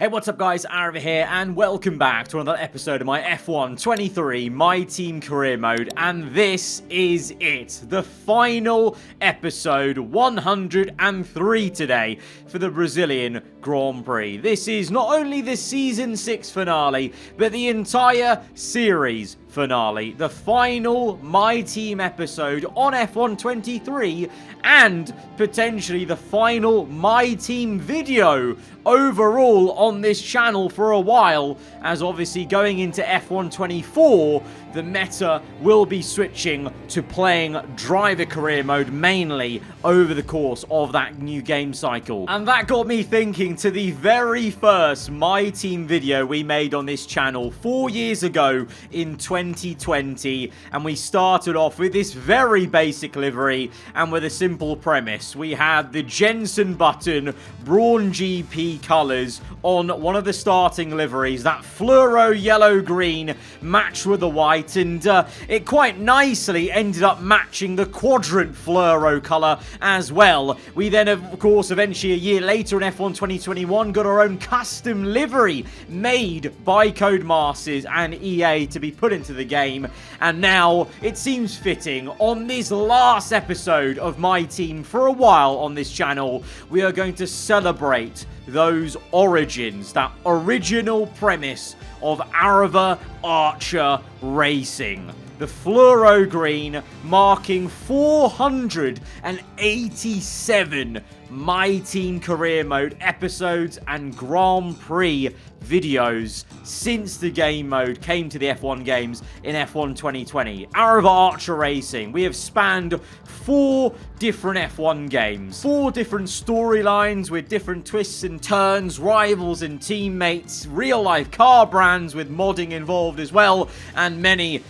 Hey, what's up guys, aarava here, and welcome back to another episode of my F1 23 My Team Career Mode, and this is it, the final episode 103 today for the Brazilian Grand Prix. This is not only the Season 6 finale, but the entire series finale, the final My Team episode on F1 23, and potentially the final My Team video overall on this channel for a while, as obviously going into F1 24, the meta will be switching to playing driver career mode mainly over the course of that new game cycle. And that got me thinking to the very first My Team video we made on this channel 4 years ago in 2020, and we started off with this very basic livery and with a simple premise. We had the Jenson Button Brawn GP colours on one of the starting liveries, that fluoro yellow-green matched with the white, and it quite nicely ended up matching the quadrant fluoro colour as well. We then, of course, eventually a year later in F1 2021 got our own custom livery made by Codemasters and EA to be put into the game, and now it seems fitting on this last episode of My Team for a while on this channel, we are going to celebrate those origins, that original premise of Aarava Archer Racing. The fluoro green marking 487 My Team Career Mode episodes and Grand Prix videos since the game mode came to the F1 games in F1 2020. Aarava Archer Racing. We have spanned 4 different F1 games, 4 different storylines with different twists and turns, rivals and teammates, real life car brands with modding involved as well, and many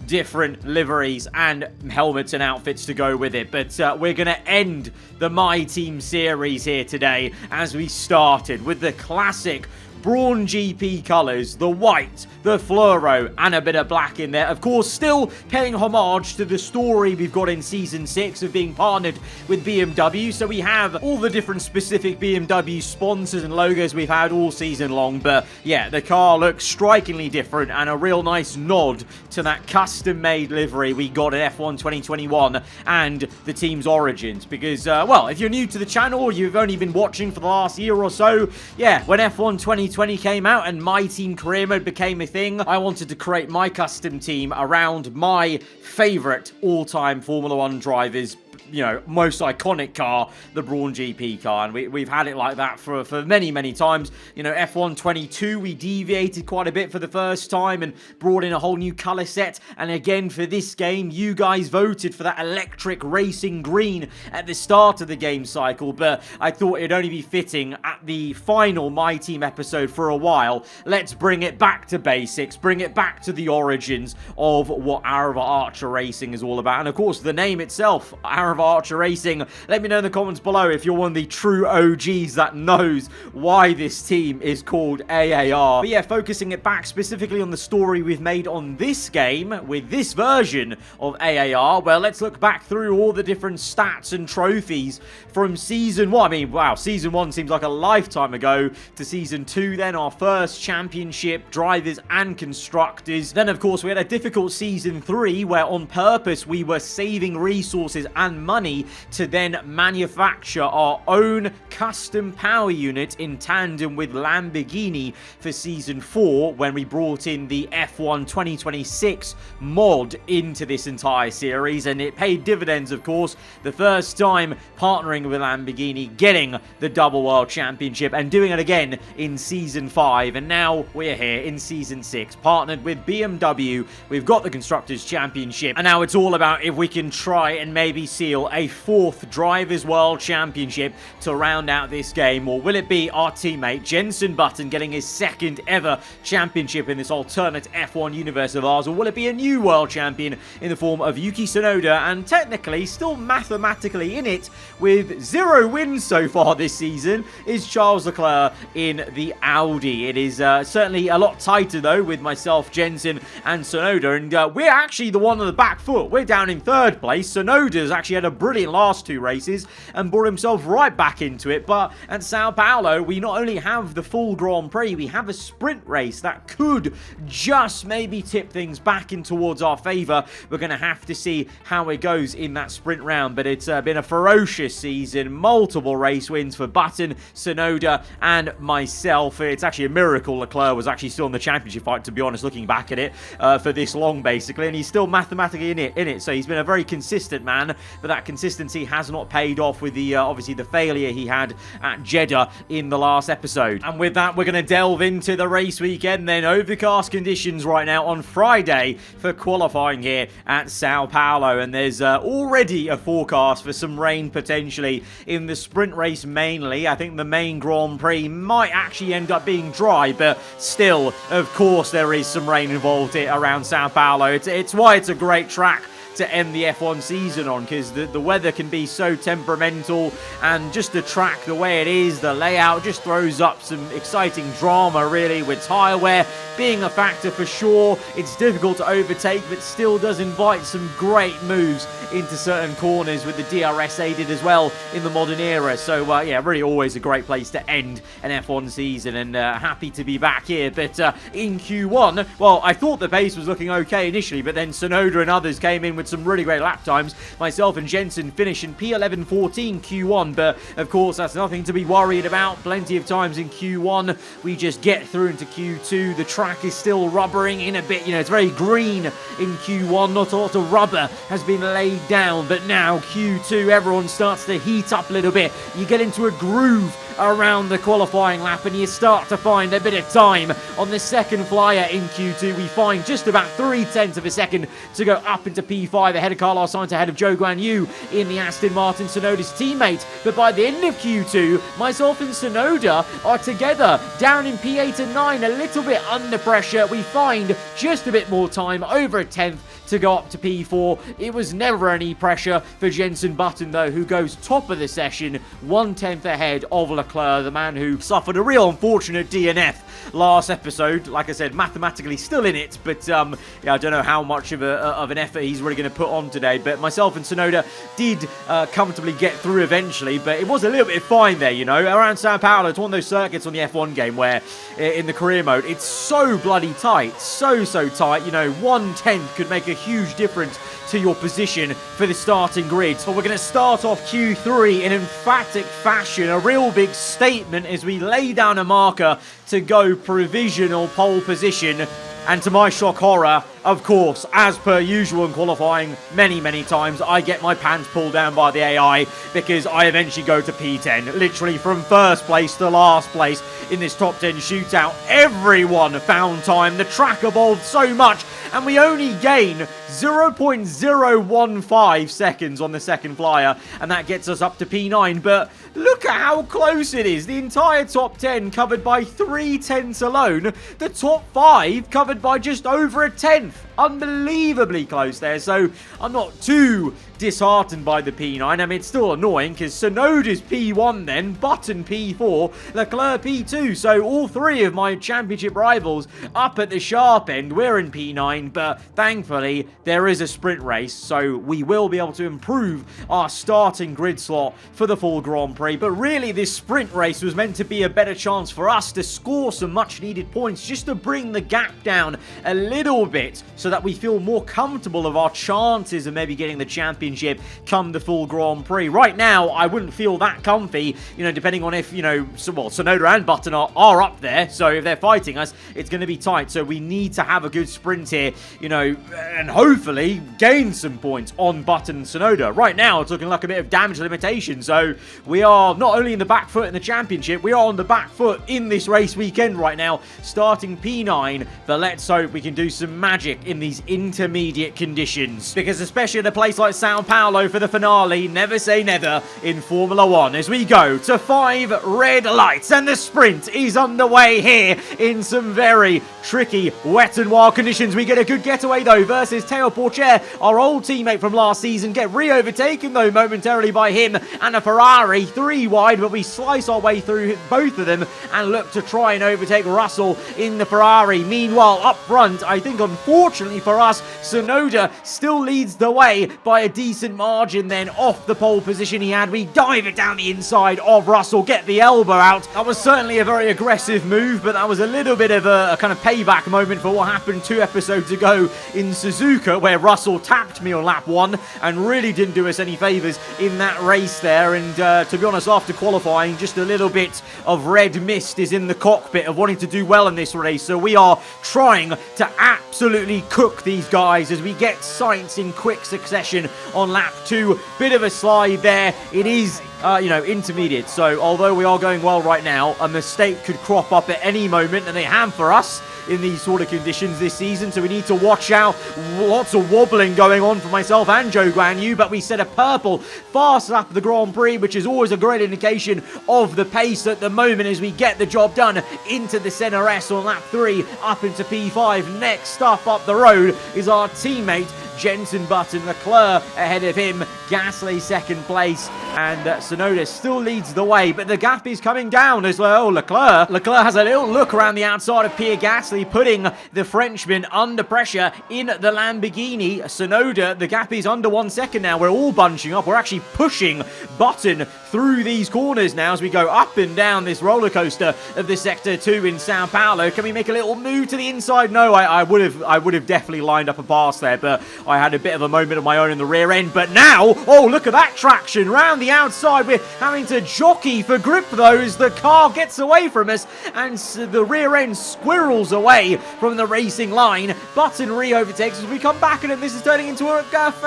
different liveries and helmets and outfits to go with it. But we're going to end the My Team series here today as we started with the classic Brawn GP colours, the white, the fluoro, and a bit of black in there. Of course, still paying homage to the story we've got in Season 6 of being partnered with BMW. So we have all the different specific BMW sponsors and logos we've had all season long. But yeah, the car looks strikingly different and a real nice nod to that custom-made livery we got in F1 2021 and the team's origins. Because, well, if you're new to the channel or you've only been watching for the last year or so, yeah, when F1 2020 came out and My Team Career Mode became a thing, I wanted to create my custom team around my favourite all-time Formula 1 drivers, you know, most iconic car, the Brawn GP car, and we've had it like that for many times. You know, F1 22, we deviated quite a bit for the first time and brought in a whole new colour set, and again for this game, you guys voted for that electric racing green at the start of the game cycle, but I thought it'd only be fitting at the final My Team episode for a while. Let's bring it back to basics, bring it back to the origins of what Aarava Archer Racing is all about, and of course the name itself, Aarava Archer Racing. Let me know in the comments below if you're one of the true OGs that knows why this team is called AAR. But yeah, focusing it back specifically on the story we've made on this game with this version of AAR, well, let's look back through all the different stats and trophies from Season 1. I mean, wow, Season 1 seems like a lifetime ago, to Season 2 then, our first championship, drivers and constructors. Then, of course, we had a difficult Season 3 where on purpose we were saving resources and money to then manufacture our own custom power unit in tandem with Lamborghini for Season 4 when we brought in the F1 2026 mod into this entire series, and it paid dividends, of course. The first time partnering with Lamborghini, getting the double world championship and doing it again in Season 5, and now we're here in Season 6 partnered with BMW. We've got the Constructors Championship, and now it's all about if we can try and maybe seal a 4th Drivers World Championship to round out this game, or will it be our teammate Jenson Button getting his 2nd ever championship in this alternate F1 universe of ours, or will it be a new world champion in the form of Yuki Tsunoda, and technically still mathematically in it with 0 wins so far this season is Charles Leclerc in the Audi. It is certainly a lot tighter though with myself, Jenson and Tsunoda, and we're actually the one on the back foot. We're down in 3rd place. Tsunoda's actually had a brilliant last 2 races and brought himself right back into it. But at Sao Paulo, we not only have the full Grand Prix, we have a sprint race that could just maybe tip things back in towards our favour. We're going to have to see how it goes in that sprint round, but it's been a ferocious season. Multiple race wins for Button, Tsunoda, and myself. It's actually a miracle Leclerc was actually still in the championship fight, to be honest, looking back at it for this long, basically, and he's still mathematically in it. So he's been a very consistent man, but that consistency has not paid off with the obviously the failure he had at Jeddah in the last episode. And with that, we're going to delve into the race weekend then. Overcast conditions right now on Friday for qualifying here at Sao Paulo, and there's already a forecast for some rain potentially in the sprint race mainly. I think the main Grand Prix might actually end up being dry, but still, of course, there is some rain involved here around Sao Paulo. It's why it's a great track to end the F1 season on, because the weather can be so temperamental, and just the track, the way it is, the layout just throws up some exciting drama, really, with tyre wear being a factor for sure. It's difficult to overtake, but still does invite some great moves into certain corners, with the DRS aided as well in the modern era. So yeah, really always a great place to end an F1 season, and happy to be back here. But in Q1, well, I thought the pace was looking okay initially, but then Tsunoda and others came in with some really great lap times. Myself and Jensen finished in P11.14 Q1, but of course that's nothing to be worried about. Plenty of times in Q1 we just get through into Q2. The track is still rubbering in a bit, you know, it's very green in Q1. Not a lot of rubber has been laid down, but now Q2 everyone starts to heat up a little bit. You get into a groove around the qualifying lap, and you start to find a bit of time on the second flyer in Q2. We find just about 0.3 of a second to go up into P5 ahead of Carlos Sainz, ahead of Zhou Guanyu in the Aston Martin, Tsunoda's teammate. But by the end of Q2, myself and Tsunoda are together down in P8 and 9, a little bit under pressure. We find just a bit more time, over 1/10 to go up to P4. It was never any pressure for Jensen Button, though, who goes top of the session, 1/10 ahead of Leclerc, the man who suffered a real unfortunate DNF last episode. Like I said, mathematically still in it, but yeah, I don't know how much of an effort he's really going to put on today. But myself and Tsunoda did comfortably get through eventually, but it was a little bit fine there, you know. Around Sao Paulo, it's one of those circuits on the F1 game where in the career mode, it's so bloody tight, so tight, you know, 1/10 could make a huge difference to your position for the starting grid. So we're going to start off Q3 in emphatic fashion, a real big statement as we lay down a marker to go provisional pole position. And to my shock horror, of course, as per usual in qualifying many times, I get my pants pulled down by the AI because I eventually go to P10. Literally from first place to last place in this top 10 shootout. Everyone found time. The track evolved so much, and we only gain 0.015 seconds on the second flyer, and that gets us up to P9. But look at how close it is. The entire top 10 covered by 0.3 alone. The top 5 covered by just over 1/10. Unbelievably close there. So I'm not too disheartened by the P9. I mean, it's still annoying because Tsunoda's P1 then, Button P4, Leclerc P2. So all three of my championship rivals up at the sharp end. We're in P9, but thankfully there is a sprint race, so we will be able to improve our starting grid slot for the full Grand Prix. But really, this sprint race was meant to be a better chance for us to score some much needed points, just to bring the gap down a little bit so that we feel more comfortable of our chances of maybe getting the championship come the full Grand Prix. Right now, I wouldn't feel that comfy, you know, depending on if, you know, Tsunoda and Button are up there. So if they're fighting us, it's going to be tight. So we need to have a good sprint here, you know, and hopefully gain some points on Button and Tsunoda. Right now, it's looking like a bit of damage limitation. So we are not only in the back foot in the championship, we are on the back foot in this race weekend right now, starting P9. But let's hope we can do some magic in these intermediate conditions, because especially at a place like Sao Paulo for the finale, never say never in Formula 1, as we go to 5 red lights, and the sprint is underway here in some very tricky wet and wild conditions. We get a good getaway though versus Teo Porcher, our old teammate from last season. Get re-overtaken though momentarily by him and a Ferrari, 3 wide, but we slice our way through both of them and look to try and overtake Russell in the Ferrari. Meanwhile, up front, I think unfortunately for us, Tsunoda still leads the way by a decent margin then off the pole position he had. We dive it down the inside of Russell, get the elbow out. That was certainly a very aggressive move, but that was a little bit of a kind of payback moment for what happened 2 episodes ago in Suzuka, where Russell tapped me on lap 1 and really didn't do us any favours in that race there. And to be honest, after qualifying, just a little bit of red mist is in the cockpit of wanting to do well in this race. So we are trying to absolutely cook these guys as we get sights in quick succession on lap 2. Bit of a slide there. It is intermediate. So although we are going well right now, a mistake could crop up at any moment, and they have for us in these sort of conditions this season, so we need to watch out. Lots of wobbling going on for myself and Zhou Guanyu, but we set a purple fast lap of the Grand Prix, which is always a great indication of the pace at the moment as we get the job done into the Senna S on lap 3, up into P5. Next up the road is our teammate Jenson Button. Leclerc ahead of him, Gasly second place, and Tsunoda still leads the way, but the gap is coming down as well. Leclerc has a little look around the outside of Pierre Gasly, putting the Frenchman under pressure in the Lamborghini. Tsunoda, the gap is under 1 second now. We're all bunching up. We're actually pushing Button through these corners now as we go up and down this roller coaster of the Sector 2 in Sao Paulo. Can we make a little move to the inside? No, I would have definitely lined up a pass there, but I had a bit of a moment of my own in the rear end. But now, oh, look at that traction round the outside. We're having to jockey for grip though as the car gets away from us and the rear end squirrels away from the racing line. Button re-overtakes as we come back, and this is turning into a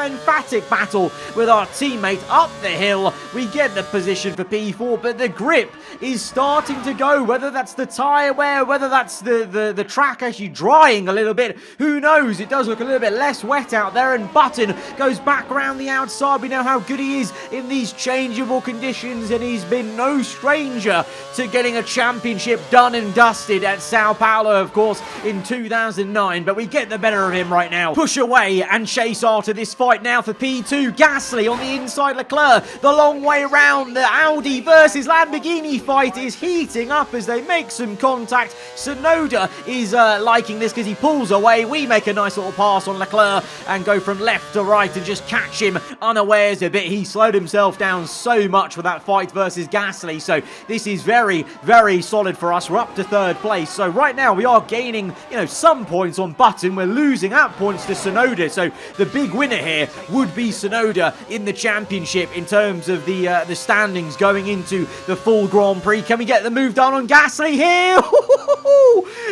emphatic battle with our teammate up the hill. We get the position for P4, but the grip is starting to go. Whether that's the tyre wear, whether that's the track actually drying a little bit, who knows? It does look a little bit less wet out there, and Button goes back around the outside. We know how good he is in these changeable conditions, and he's been no stranger to getting a championship done and dusted at Sao Paulo, of course, in 2009, but we get the better of him right now. Push away and chase after this fight now for P2. Gasly on the inside, Leclerc the long way round. The Audi versus Lamborghini fight is heating up as they make some contact. Tsunoda is liking this because he pulls away. We make a nice little pass on Leclerc and go from left to right and just catch him unawares a bit. He slowed himself down so much for that fight versus Gasly, so this is very, very solid for us. We're up to 3rd place, so right now we are gaining, some points on Button. We're losing out points to Tsunoda, so the big winner here would be Tsunoda in the championship in terms of the standings going into the full Grand Prix. Can we get the move done on Gasly here?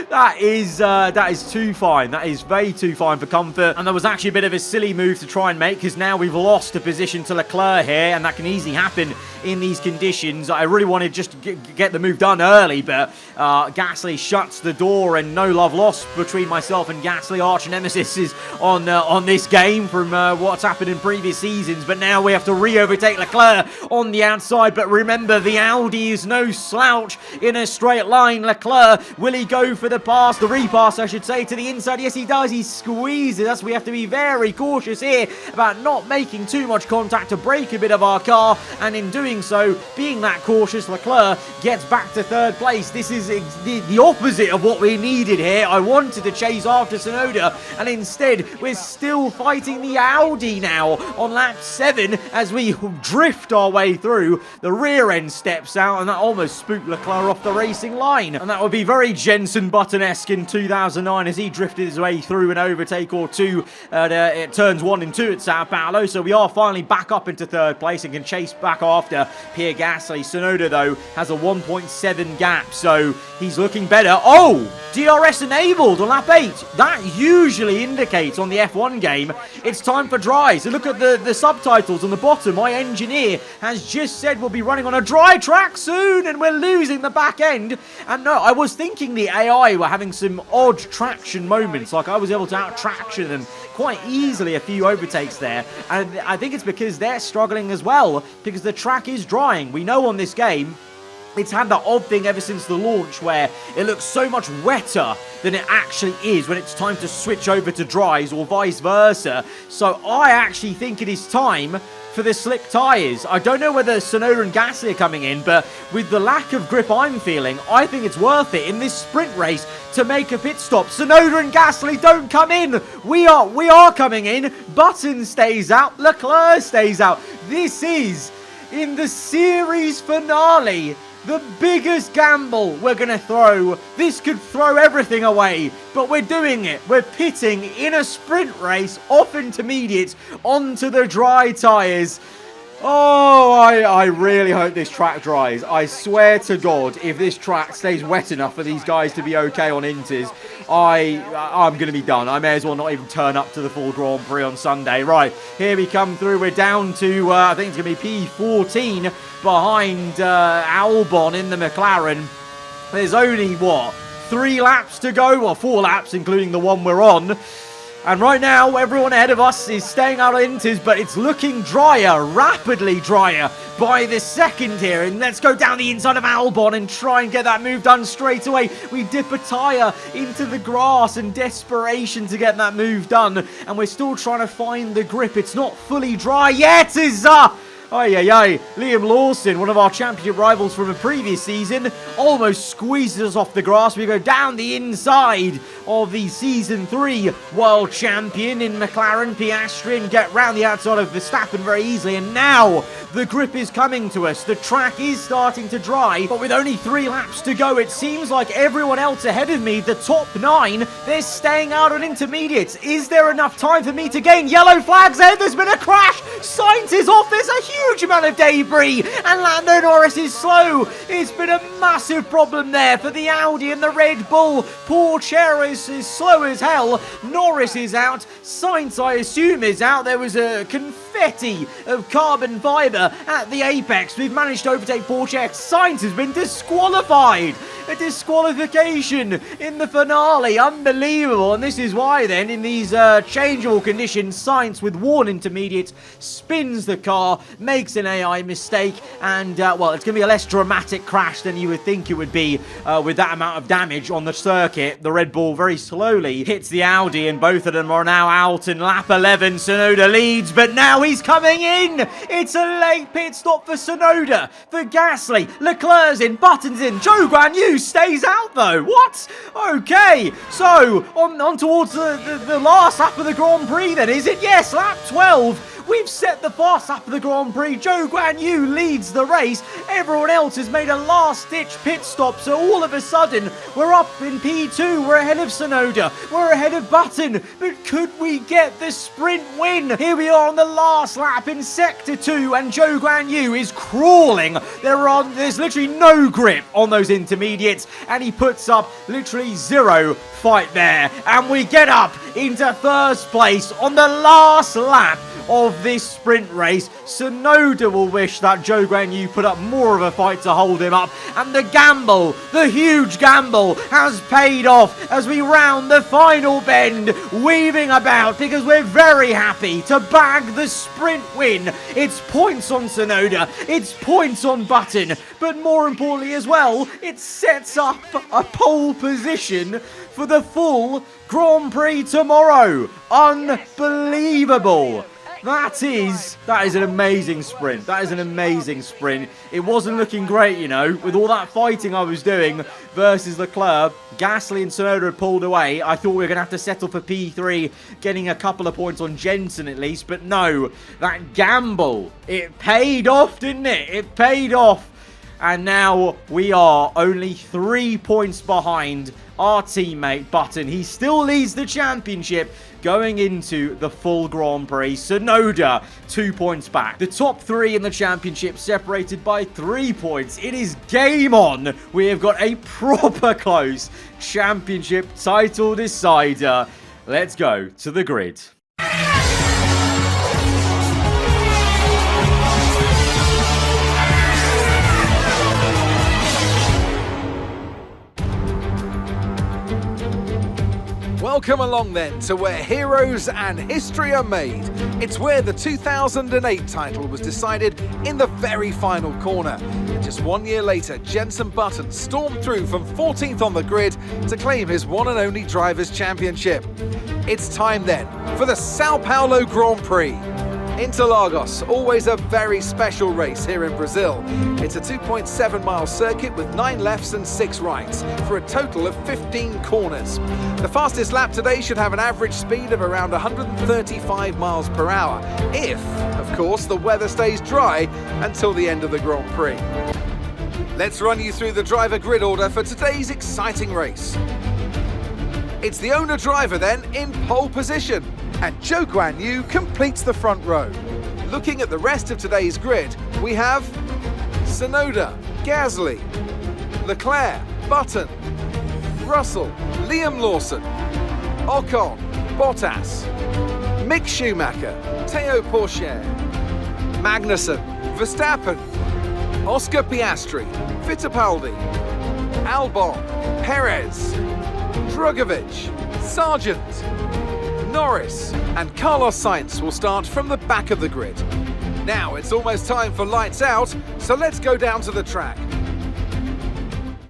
That is too fine. That is way too fine for comfort, and there was actually a bit of a silly move to try and make because now we've lost a position to Leclerc here, and that can easily happen in these conditions. I really wanted just to get the move done early, but Gasly shuts the door, and no love lost between myself and Gasly. Arch nemesis is on this game from what's happened in previous seasons, but now we have to re-overtake Leclerc on the outside. But remember, the Audi is no slouch in a straight line. Leclerc, will he go for the pass, the repass I should say, to the inside? Yes, he does. He squeezes us. We have to be very cautious here about not making too much contact to break a bit of our car, and in doing so, being that cautious, Leclerc gets back to 3rd place. This is the opposite of what we needed here. I wanted to chase after Tsunoda, and instead we're still fighting the Audi now on lap 7 as we drift our way through. The rear end steps out, and that almost spooked Leclerc off the racing line, and that would be very Jenson Button-esque in 2009 as he drifted his way through an overtake or two at turns 1 and 2 at Sao Paulo. So we are finally back up into 3rd place and can chase back after Pierre Gasly. Tsunoda though has a 1.7 gap, so he's looking better. Oh, DRS enabled on lap 8. That usually indicates on the F1 game it's time for dries. So look at the subtitles on the bottom. My engineer has just said we'll be running on a dry track soon, and we're losing the back end. And no, I was thinking the AI were having some odd traction moments, like I was able to out-traction them quite easily a few overtakes there, and I think it's because they're struggling as well, because the track is drying. We know on this game it's had that odd thing ever since the launch where it looks so much wetter than it actually is when it's time to switch over to dries, or vice versa. So I actually think it is time for the slick tyres. I don't know whether Tsunoda and Gasly are coming in, but with the lack of grip I'm feeling, I think it's worth it in this sprint race to make a pit stop. Tsunoda and Gasly don't come in. We are coming in. Button stays out. Leclerc stays out. This is, in the series finale, the biggest gamble we're going to throw. This could throw everything away, but we're doing it. We're pitting in a sprint race off intermediates onto the dry tyres. Oh, I really hope this track dries. I swear to God, if this track stays wet enough for these guys to be okay on inters, I'm going to be done. I may as well not even turn up to the full Grand Prix on Sunday. Right, here we come through. We're down to, I think it's going to be P14 behind Albon in the McLaren. There's only, 3 laps to go? Well, 4 laps, including the one we're on. And right now, everyone ahead of us is staying out of inters, but it's looking drier, rapidly drier by the second here. And let's go down the inside of Albon and try and get that move done straight away. We dip a tyre into the grass in desperation to get that move done. And we're still trying to find the grip. It's not fully dry yet. Liam Lawson, one of our championship rivals from a previous season, almost squeezes us off the grass. We go down the inside of the Season 3 world champion in McLaren, Piastri, and get round the outside of Verstappen very easily. And now the grip is coming to us. The track is starting to dry, but with only 3 laps to go, it seems like everyone else ahead of me, the top 9, they're staying out on intermediates. Is there enough time for me to gain? Yellow flags there. There's been a crash. Sainz is off. There's a huge amount of debris, and Lando Norris is slow. It's been a massive problem there for the Audi and the Red Bull. Poor Cheris is slow as hell. Norris is out. Sainz, I assume, is out. There was a confetti of carbon fibre at the apex. We've managed to overtake Porsche. Sainz has been disqualified. A disqualification in the finale. Unbelievable. And this is why then, in these changeable conditions, Sainz with worn intermediates spins the car, makes an AI mistake, and it's going to be a less dramatic crash than you would think it would be with that amount of damage on the circuit. The Red Bull very slowly hits the Audi, and both of them are now out in lap 11. Tsunoda leads, but now he's coming in. It's a late pit stop for Tsunoda, for Gasly. Leclerc's in, Button's in. Zhou Guanyu stays out though. What? Okay, so on towards the last lap of the Grand Prix then, is it? Yes, lap 12. We've set the fast lap of the Grand Prix. Zhou Guanyu leads the race. Everyone else has made a last-ditch pit stop. So all of a sudden, we're up in P2. We're ahead of Tsunoda. We're ahead of Button. But could we get the sprint win? Here we are on the last lap in Sector 2. And Zhou Guanyu is crawling. There's literally no grip on those intermediates. And he puts up literally 0 fight there. And we get up into first place on the last lap of this sprint race. Tsunoda will wish that Zhou Guanyu put up more of a fight to hold him up, and the gamble, the huge gamble, has paid off as we round the final bend, weaving about because we're very happy to bag the sprint win. It's points on Tsunoda, it's points on Button, but more importantly as well, it sets up a pole position for the full Grand Prix tomorrow. Unbelievable. That is an amazing sprint. That is an amazing sprint. It wasn't looking great, you know, with all that fighting I was doing versus Leclerc. Gasly and Tsunoda had pulled away. I thought we were going to have to settle for P3, getting a couple of points on Jensen at least. But no, that gamble, it paid off, didn't it? It paid off. And now we are only 3 points behind our teammate Button. He still leads the championship going into the full Grand Prix. Tsunoda 2 points back. The top 3 in the championship separated by 3 points. It is game on. We have got a proper close championship title decider. Let's go to the grid. Welcome along then to where heroes and history are made. It's where the 2008 title was decided in the very final corner. And just 1 year later, Jenson Button stormed through from 14th on the grid to claim his one and only Drivers' Championship. It's time then for the Sao Paulo Grand Prix. Interlagos, always a very special race here in Brazil. It's a 2.7-mile circuit with 9 lefts and 6 rights, for a total of 15 corners. The fastest lap today should have an average speed of around 135 miles per hour, if, of course, the weather stays dry until the end of the Grand Prix. Let's run you through the driver grid order for today's exciting race. It's the owner-driver then in pole position, and Zhou Guanyu completes the front row. Looking at the rest of today's grid, we have Tsunoda, Gasly, Leclerc, Button, Russell, Liam Lawson, Ocon, Bottas, Mick Schumacher, Théo Pourchaire, Magnussen, Verstappen, Oscar Piastri, Fittipaldi, Albon, Perez, Drugovich, Sargent, Norris and Carlos Sainz will start from the back of the grid. Now it's almost time for lights out, so let's go down to the track.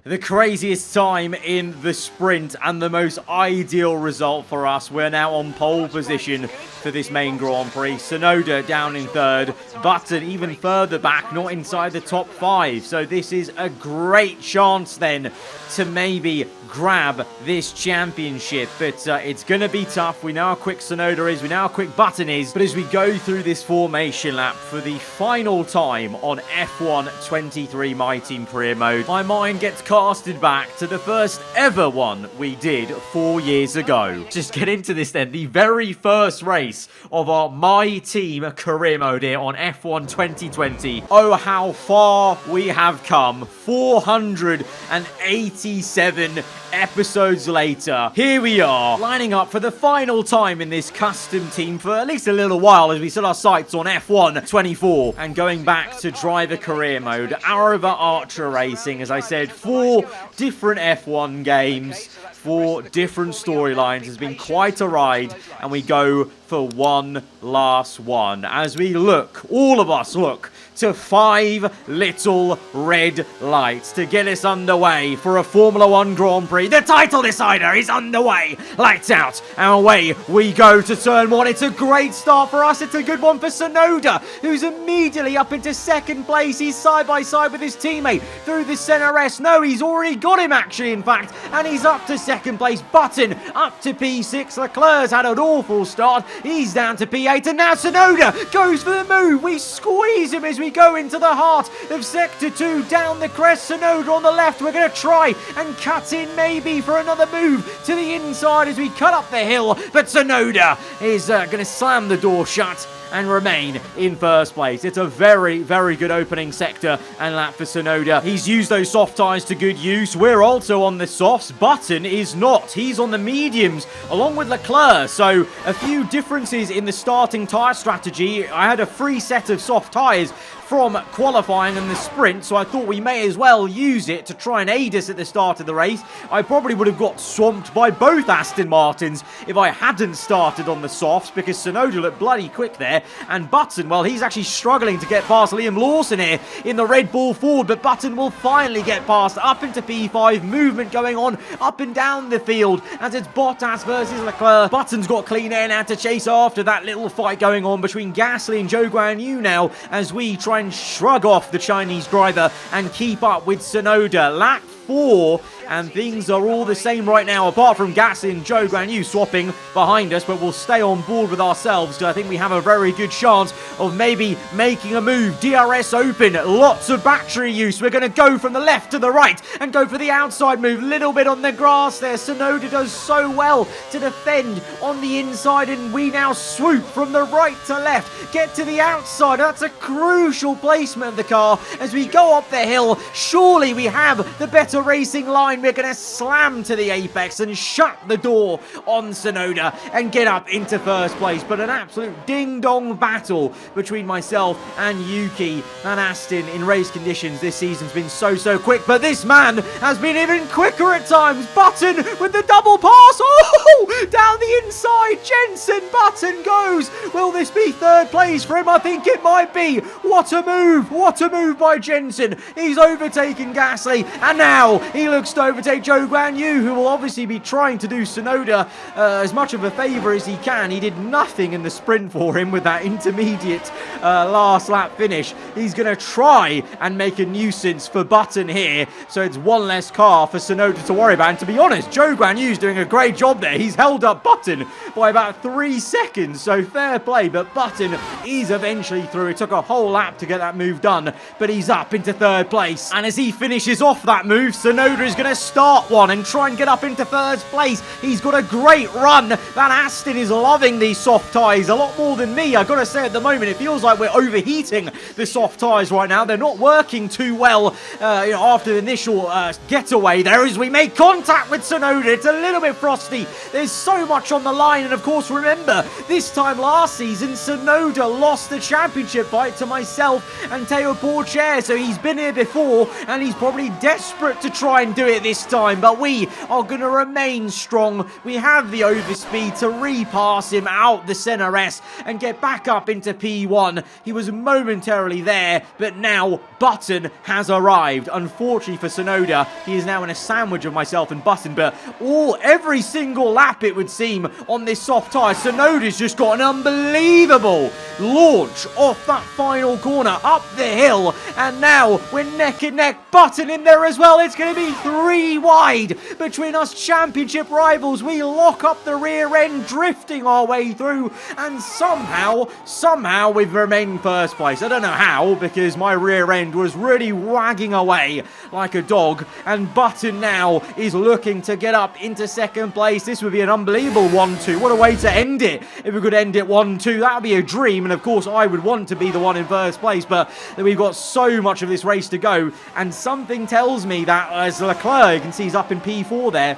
The craziest time in the sprint and the most ideal result for us. We're now on pole position for this main Grand Prix. Tsunoda down in third, Button even further back, not inside the top 5. So this is a great chance then to maybe grab this championship. But it's going to be tough. We know how quick Tsunoda is. We know how quick Button is. But as we go through this formation lap for the final time on F1 23 My Team Career Mode, my mind gets casted back to the first ever one we did 4 years ago. Just get into this then. The very first race of our My Team Career Mode here on F1 2020. Oh, how far we have come. 487 episodes later, here we are, lining up for the final time in this custom team for at least a little while as we set our sights on F1 24 and going back to driver career mode. Aarava Archer Racing, as I said, 4 different F1 games, 4 different storylines. Has been quite a ride, and we go for one last one as we look, all of us look, to 5 little red lights to get us underway for a Formula 1 Grand Prix. The title decider is underway. Lights out, and away we go to turn 1. It's a great start for us. It's a good one for Tsunoda, who's immediately up into second place. He's side by side with his teammate through the center S. No, he's already got him actually, in fact, and he's up to second place. Button up to P6. Leclerc's had an awful start. He's down to P8, and now Tsunoda goes for the move. We squeeze him as we go into the heart of Sector 2, down the crest. Tsunoda on the left. We're going to try and cut in maybe for another move to the inside as we cut up the hill, but Tsunoda is going to slam the door shut and remain in first place. It's a very, very good opening sector and lap for Tsunoda. He's used those soft tyres to good use. We're also on the softs. Button is not. He's on the mediums along with Leclerc. So a few differences in the starting tyre strategy. I had a free set of soft tyres from qualifying and the sprint, so I thought we may as well use it to try and aid us at the start of the race. I probably would have got swamped by both Aston Martins if I hadn't started on the softs, because Tsunoda looked bloody quick there, and Button, well, he's actually struggling to get past Liam Lawson here in the Red Bull Ford, but Button will finally get past, up into P5, movement going on up and down the field as it's Bottas versus Leclerc. Button's got clean air now to chase after that little fight going on between Gasly and Zhou Guanyu now as we try and shrug off the Chinese driver and keep up with Tsunoda. Lap 4, and things are all the same right now, apart from Gasly and Zhou Guanyu swapping behind us, but we'll stay on board with ourselves because I think we have a very good chance of maybe making a move. DRS open, lots of battery use. We're going to go from the left to the right and go for the outside move. Little bit on the grass there. Tsunoda does so well to defend on the inside, and we now swoop from the right to left, get to the outside. That's a crucial placement of the car as we go up the hill. Surely we have the better racing line. We're going to slam to the apex and shut the door on Tsunoda and get up into first place. But an absolute ding-dong battle between myself and Yuki and Aston in race conditions this season's been so quick. But this man has been even quicker at times. Button with the double pass. Oh! Oh, down the inside, Jensen Button goes. Will this be third place for him? I think it might be. What a move by Jensen. He's overtaken Gasly, and now he looks to overtake Zhou Guanyu, who will obviously be trying to do Tsunoda as much of a favour as he can. He did nothing in the sprint for him with that intermediate last lap finish. He's going to try and make a nuisance for Button here, so it's one less car for Tsunoda to worry about. And to be honest, Zhou Guanyu's doing a great job there. He's held up Button by about 3 seconds, so fair play, but Button is eventually through. It took a whole lap to get that move done, but he's up into third place. And as he finishes off that move, Tsunoda is going to start one and try and get up into third place. He's got a great run. That Aston is loving these soft tyres a lot more than me. I've got to say, at the moment, it feels like we're overheating the soft tyres right now. They're not working too well after the initial getaway there as we make contact with Tsunoda. It's a little bit frosty. There's so much on the line, and of course, remember, this time last season, Tsunoda lost the championship fight to myself and Teo Porcher, so he's been here before, and he's probably desperate to try and do it this time, but we are going to remain strong. We have the overspeed to repass him out the Senna S and get back up into P1. He was momentarily there, but now Button has arrived. Unfortunately for Tsunoda, he is now in a sandwich of myself and Button, but every single lap, it would seem, on this soft tyre, Tsunoda's just got an unbelievable launch off that final corner up the hill, and now we're neck and neck. Button in there as well. It's going to be 3 wide between us championship rivals. We lock up the rear end, drifting our way through, and somehow we've remained first place. I don't know how, because my rear end was really wagging away like a dog, and Button now is looking to get up into second place. This would be an unbelievable 1-2. What a way to end it. If we could end it 1-2, that would be a dream, and of course I would want to be the one in first place, but we've got so much of this race to go, and something tells me that as Leclerc, you can see he's up in P4 there,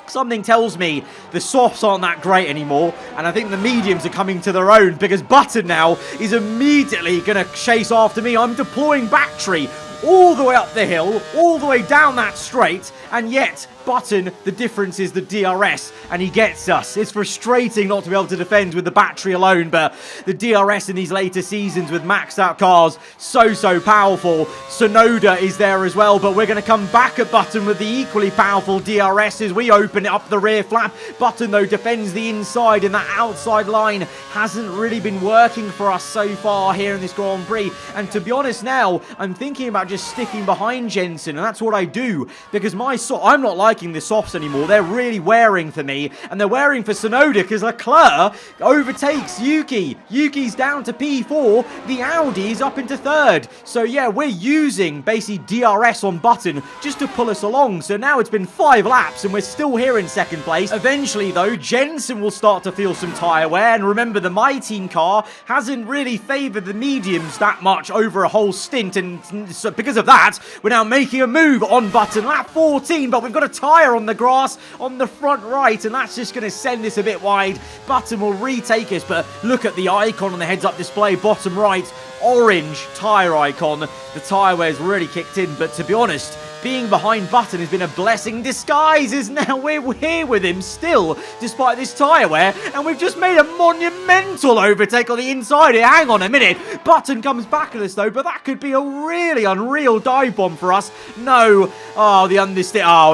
something tells me the softs aren't that great anymore, and I think the mediums are coming to their own, because Button now is immediately going to chase after me. I'm deploying battery all the way up the hill, all the way down that straight, and yet Button, the difference is the DRS, and he gets us. It's frustrating not to be able to defend with the battery alone, but the DRS in these later seasons with maxed out cars, so powerful. Tsunoda is there as well, but we're going to come back at Button with the equally powerful DRS as we open it up the rear flap. Button, though, defends the inside, and that outside line hasn't really been working for us so far here in this Grand Prix. And to be honest now, I'm thinking about just sticking behind Jensen, and that's what I do, because I'm not liking the softs anymore. They're really wearing for me, and they're wearing for Tsunoda, because Leclerc overtakes Yuki. Yuki's down to P4. The Audi's up into third. So yeah, we're using basically DRS on Button just to pull us along. So now it's been 5 laps, and we're still here in second place. Eventually, though, Jensen will start to feel some tyre wear, and remember, the My Team car hasn't really favoured the mediums that much over a whole stint, and so because of that, we're now making a move on Button. Lap 14, but we've got a tyre on the grass on the front right, and that's just going to send this a bit wide. Button will retake us, but look at the icon on the heads-up display, bottom right, orange tyre icon. The tyre wear's really kicked in, but to be honest, being behind Button has been a blessing in disguise, as now we're here with him still, despite this tyre wear, and we've just made a monumental overtake on the inside here. Hang on a minute. Button comes back at us, though, but that could be a really unreal dive bomb for us. No. Oh,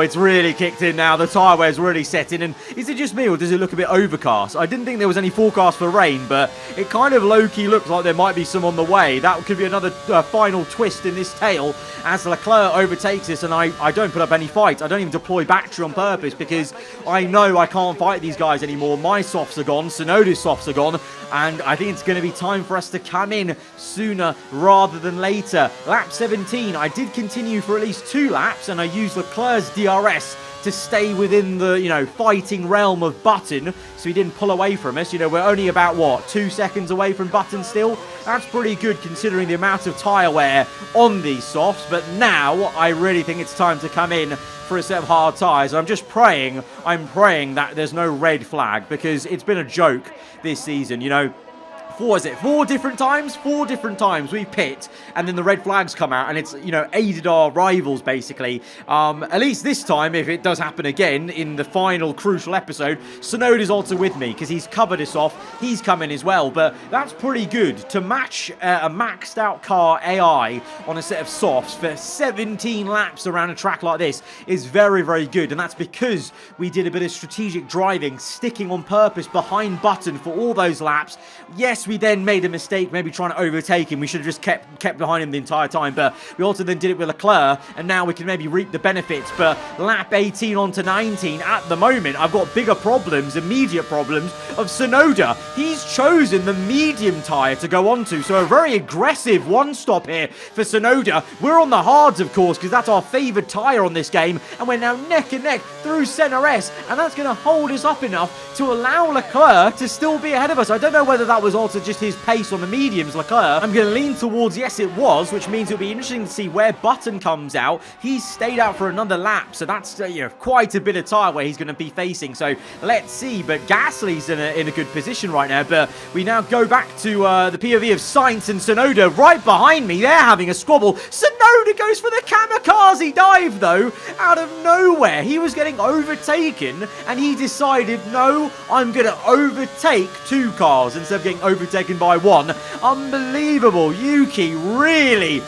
it's really kicked in now. The tyre wear's really set in, and is it just me, or does it look a bit overcast? I didn't think there was any forecast for rain, but it kind of low-key looks like there might be some on the way. That could be another final twist in this tale as Leclerc overtakes us, and I don't put up any fight. I don't even deploy battery on purpose, because I know I can't fight these guys anymore. My softs are gone, Tsunoda's softs are gone, and I think it's going to be time for us to come in sooner rather than later. Lap 17, I did continue for at least 2 laps, and I used Leclerc's DRS to stay within the, fighting realm of Button, so he didn't pull away from us. We're only about, 2 seconds away from Button still? That's pretty good considering the amount of tyre wear on these softs, but now I really think it's time to come in for a set of hard tyres. I'm praying that there's no red flag, because it's been a joke this season, 4 different times? 4 different times we pit, and then the red flags come out, and it's, you know, aided our rivals, basically. At least this time, if it does happen again in the final crucial episode, Tsunoda's also with me, because he's covered us off. He's coming as well, but that's pretty good. To match a maxed out car AI on a set of softs for 17 laps around a track like this is very, very good, and that's because we did a bit of strategic driving, sticking on purpose behind Button for all those laps. Yes, we then made a mistake, maybe trying to overtake him. We should have just kept behind him the entire time, but we also then did it with Leclerc, and now we can maybe reap the benefits. But lap 18 on to 19, at the moment, I've got bigger problems, immediate problems, of Tsunoda. He's chosen the medium tyre to go onto, so a very aggressive one-stop here for Tsunoda. We're on the hards, of course, because that's our favoured tyre on this game, and we're now neck and neck through Center S, and that's going to hold us up enough to allow Leclerc to still be ahead of us. I don't know whether that was also just his pace on the mediums, Leclerc. I'm going to lean towards yes it was, which means it'll be interesting to see where Button comes out. He's stayed out for another lap, so that's you know, quite a bit of tyre where he's going to be facing, so let's see. But Gasly's in a good position right now, but we now go back to the POV of Sainz and Tsunoda right behind me. They're having a squabble. Tsunoda goes for the kamikaze dive, though, out of nowhere. He was getting overtaken, and he decided, no, I'm going to overtake 2 cars instead of getting overtaken by 1. Unbelievable. Yuki really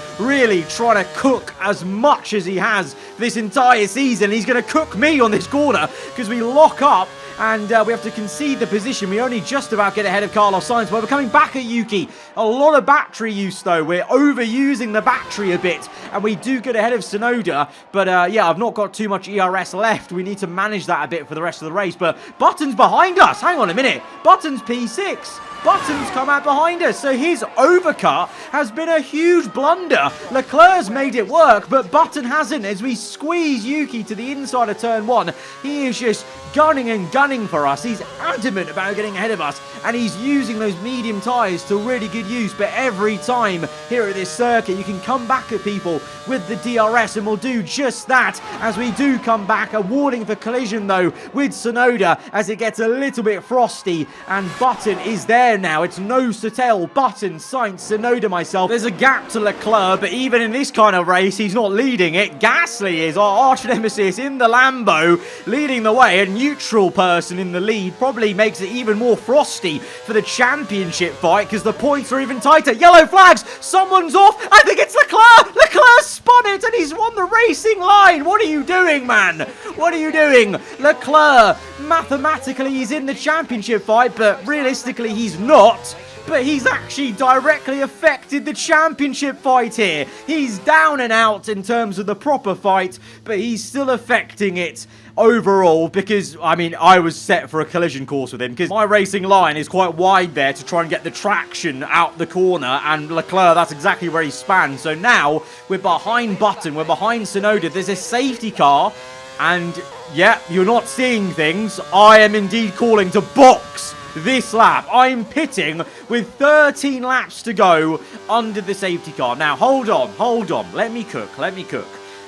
trying to cook as much as he has this entire season. He's going to cook me on this corner because we lock up and we have to concede the position. We only just about get ahead of Carlos Sainz, but we're coming back at Yuki. A lot of battery use, though. We're overusing the battery a bit, and we do get ahead of Tsunoda, but yeah, I've not got too much ERS left. We need to manage that a bit for the rest of the race, but Button's behind us. Hang on a minute. Button's P6. Button's come out behind us, so his overcut has been a huge blunder. Leclerc's made it work, but Button hasn't. As we squeeze Yuki to the inside of turn 1, he is just gunning and gunning for us. He's adamant about getting ahead of us, and he's using those medium tyres to really good use. But every time here at this circuit, you can come back at people with the DRS, and we'll do just that as we do come back. A warning for collision, though, with Tsunoda as it gets a little bit frosty, and Button is there now. It's nose to tail. Button, Sainz, Tsunoda, myself. There's a gap to Leclerc, but even in this kind of race, he's not leading it. Gasly is our arch nemesis in the Lambo, leading the way. A neutral person in the lead probably makes it even more frosty for the championship fight because the points are even tighter. Yellow flags. Someone's off. I think it's Leclerc. Leclerc spun it and he's won the racing line. What are you doing, man? What are you doing? Leclerc, mathematically, he's in the championship fight, but realistically, he's not. But he's actually directly affected the championship fight here. He's down and out in terms of the proper fight, but he's still affecting it overall because, I mean, I was set for a collision course with him because my racing line is quite wide there to try and get the traction out the corner, and Leclerc, that's exactly where he spanned. So now we're behind Button, we're behind Tsunoda. There's a safety car, and yeah, you're not seeing things. I am indeed calling to box this lap. I'm pitting with 13 laps to go under the safety car. Now, hold on. Let me cook.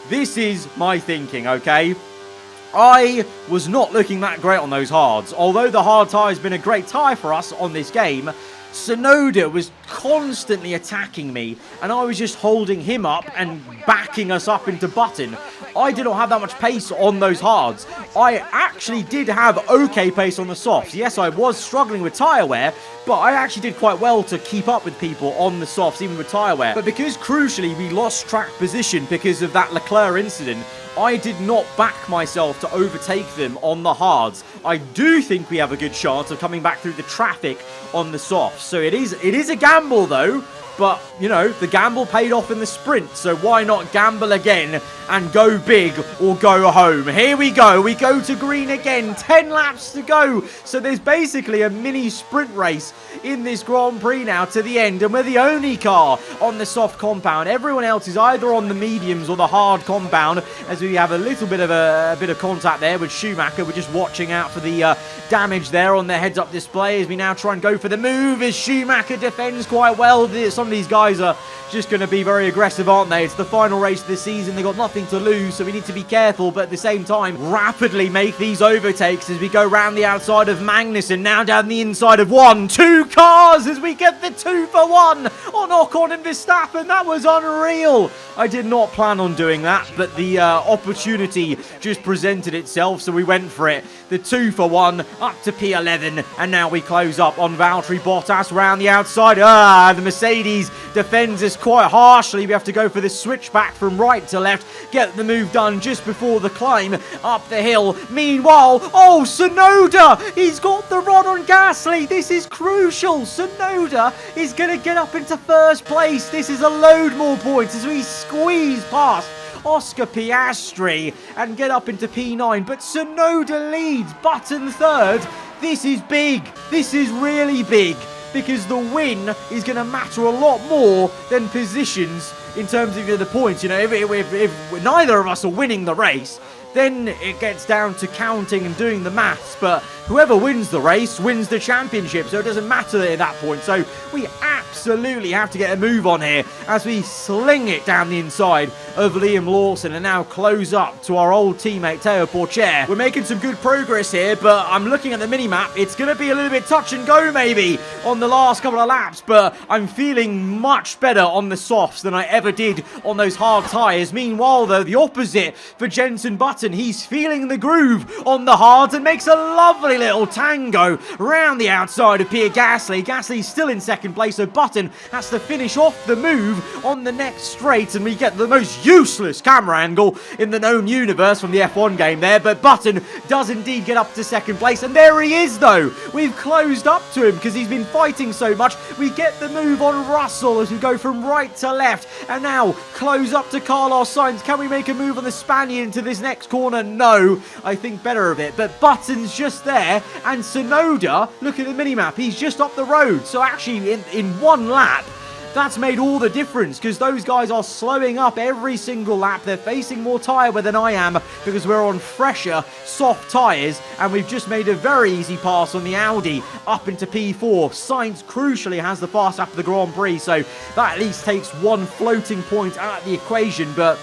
This is my thinking, okay? I was not looking that great on those hards. Although the hard tyre has been a great tyre for us on this game, Tsunoda was constantly attacking me, and I was just holding him up and backing us up into Button. I did not have that much pace on those hards. I actually did have okay pace on the softs. Yes, I was struggling with tyre wear, but I actually did quite well to keep up with people on the softs, even with tyre wear. But because, crucially, we lost track position because of that Leclerc incident, I did not back myself to overtake them on the hards. I do think we have a good chance of coming back through the traffic on the softs. So it is a gamble, though. But, you know, the gamble paid off in the sprint, so why not gamble again and go big or go home? Here we go. We go to green again. 10 laps to go. So there's basically a mini sprint race in this Grand Prix now to the end, and we're the only car on the soft compound. Everyone else is either on the mediums or the hard compound, as we have a little bit of contact there with Schumacher. We're just watching out for the damage there on the heads-up display as we now try and go for the move as Schumacher defends quite well. some of these guys are just going to be very aggressive, aren't they? It's the final race of the season. They've got nothing to lose, so we need to be careful, but at the same time, rapidly make these overtakes as we go round the outside of Magnussen, now down the inside of 2 cars as we get the 2 for 1 on Ocon and Verstappen. That was unreal. I did not plan on doing that, but the opportunity just presented itself, so we went for it. The 2 for 1 up to P11, and now we close up on Valtteri Bottas round the outside. The Mercedes defends us quite harshly. We have to go for the switchback from right to left, get the move done just before the climb up the hill. Meanwhile, Tsunoda, he's got the rod on Gasly. This is crucial. Tsunoda is going to get up into first place. This is a load more points as we squeeze past Oscar Piastri and get up into P9, but Tsunoda leads, Button third. This is big. This is really big, because the win is going to matter a lot more than positions in terms of the points. You know, if neither of us are winning the race, then it gets down to counting and doing the maths, but whoever wins the race wins the championship, so it doesn't matter at that point. So we absolutely have to get a move on here as we sling it down the inside of Liam Lawson and now close up to our old teammate Teo Porcher. We're making some good progress here, but I'm looking at the mini-map. It's going to be a little bit touch and go maybe on the last couple of laps, but I'm feeling much better on the softs than I ever did on those hard tyres. Meanwhile, though, the opposite for Jenson Button. He's feeling the groove on the hards and makes a lovely little tango round the outside of Pierre Gasly. Gasly's still in second place, so Button has to finish off the move on the next straight, and we get the most useless camera angle in the known universe from the F1 game there, but Button does indeed get up to second place, and there he is though. We've closed up to him because he's been fighting so much. We get the move on Russell as we go from right to left, and now close up to Carlos Sainz. Can we make a move on the Spaniard into this next corner? No, I think better of it, but Button's just there, and Tsunoda, look at the minimap, he's just up the road. So actually in one lap, that's made all the difference, because those guys are slowing up every single lap. They're facing more tyre wear than I am because we're on fresher, soft tyres, and we've just made a very easy pass on the Audi up into P4. Sainz crucially has the fast lap of the Grand Prix, so that at least takes one floating point out of the equation, but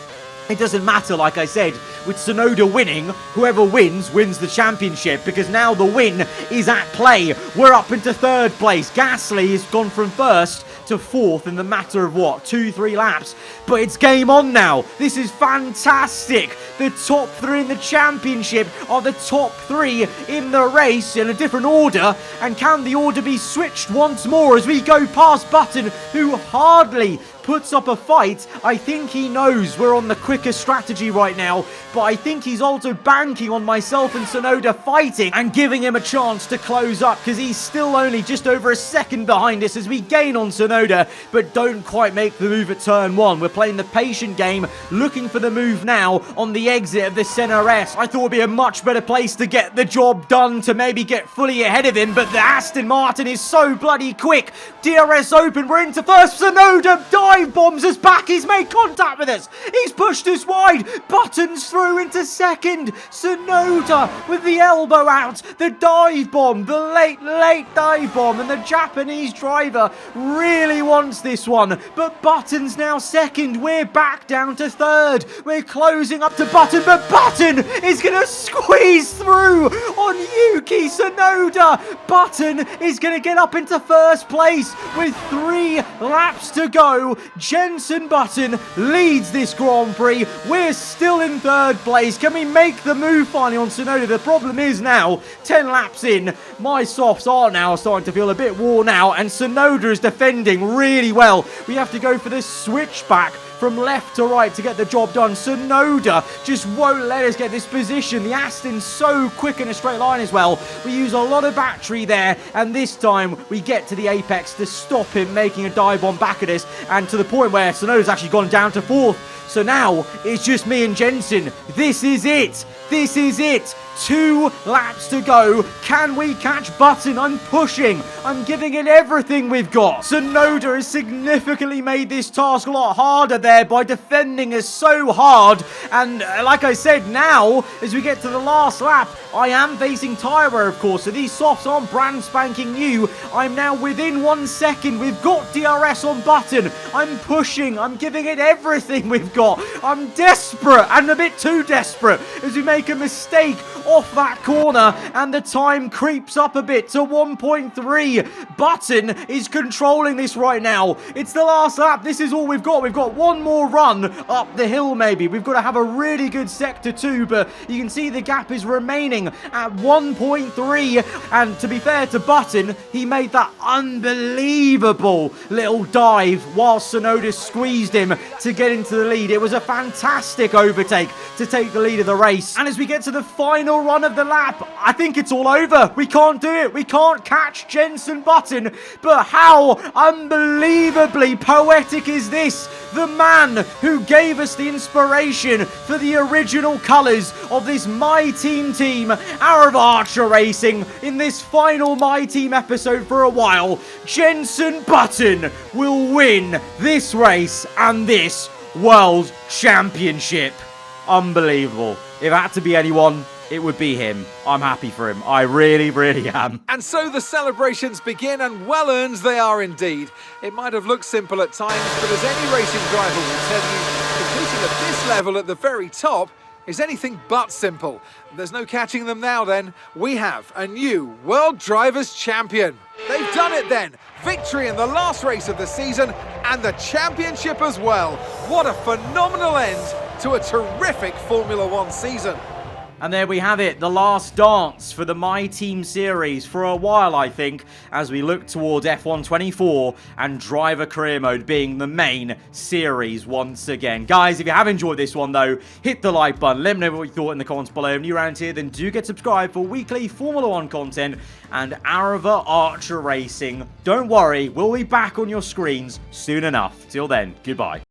it doesn't matter, like I said, with Tsunoda winning, whoever wins the championship, because now the win is at play. We're up into third place. Gasly has gone from first to fourth in the matter of, 2-3 laps. But it's game on now. This is fantastic. The top 3 in the championship are the top 3 in the race in a different order. And can the order be switched once more as we go past Button, who hardly puts up a fight? I think he knows we're on the quicker strategy right now, but I think he's also banking on myself and Tsunoda fighting and giving him a chance to close up, because he's still only just over a second behind us as we gain on Tsunoda, but don't quite make the move at turn 1. We're playing the patient game, looking for the move now on the exit of the Senna S. I thought it would be a much better place to get the job done, to maybe get fully ahead of him, but the Aston Martin is so bloody quick. DRS open, we're into first. Tsunoda dive bombs us back. He's made contact with us. He's pushed us wide. Button's through into second. Tsunoda with the elbow out. The dive bomb, the late dive bomb, and the Japanese driver really wants this one. But Button's now second. We're back down to third. We're closing up to Button, but Button is going to squeeze through on Yuki Tsunoda. Button is going to get up into first place with 3 laps to go. Jenson Button leads this Grand Prix. We're still in third place. Can we make the move finally on Tsunoda? The problem is now, 10 laps in, my softs are now starting to feel a bit worn out, and Tsunoda is defending really well. We have to go for this switchback from left to right to get the job done. Tsunoda just won't let us get this position. The Aston's so quick in a straight line as well. We use a lot of battery there, and this time we get to the apex to stop him making a dive bomb back at us, and to the point where Tsunoda's actually gone down to fourth. So now it's just me and Jenson. This is it. This is it. 2 laps to go. Can we catch Button? I'm pushing. I'm giving it everything we've got. Tsunoda has significantly made this task a lot harder there by defending us so hard. And like I said, now, as we get to the last lap, I am facing tyre wear, of course, so these softs aren't brand spanking new. I'm now within 1 second. We've got DRS on button. I'm pushing. I'm giving it everything we've got. I'm desperate, and a bit too desperate, as we make a mistake off that corner, and the time creeps up a bit to 1.3. Button is controlling this right now. It's the last lap. This is all we've got. We've got one more run up the hill, maybe. We've got to have a really good sector too, but you can see the gap is remaining at 1.3. And to be fair to Button, he made that unbelievable little dive while Tsunoda squeezed him to get into the lead. It was a fantastic overtake to take the lead of the race. And as we get to the final run of the lap, I think it's all over. We can't do it. We can't catch Jenson Button. But how unbelievably poetic is this? The man who gave us the inspiration for the original colours of this My Team aarava Archer Racing in this final My Team episode for a while. Jenson Button will win this race and this World Championship. Unbelievable. If it had to be anyone, it would be him. I'm happy for him. I really, really am. And so the celebrations begin, and well earned they are indeed. It might have looked simple at times, but as any racing driver will tell you, competing at this level at the very top is anything but simple. There's no catching them now then. We have a new World Drivers' Champion. They've done it then. Victory in the last race of the season and the championship as well. What a phenomenal end to a terrific Formula One season. And there we have it, the last dance for the My Team series for a while, I think, as we look towards F1 24 and driver career mode being the main series once again. Guys, if you have enjoyed this one, though, hit the like button. Let me know what you thought in the comments below. If you're new around here, then do get subscribed for weekly Formula One content and aarava Archer Racing. Don't worry, we'll be back on your screens soon enough. Till then, goodbye.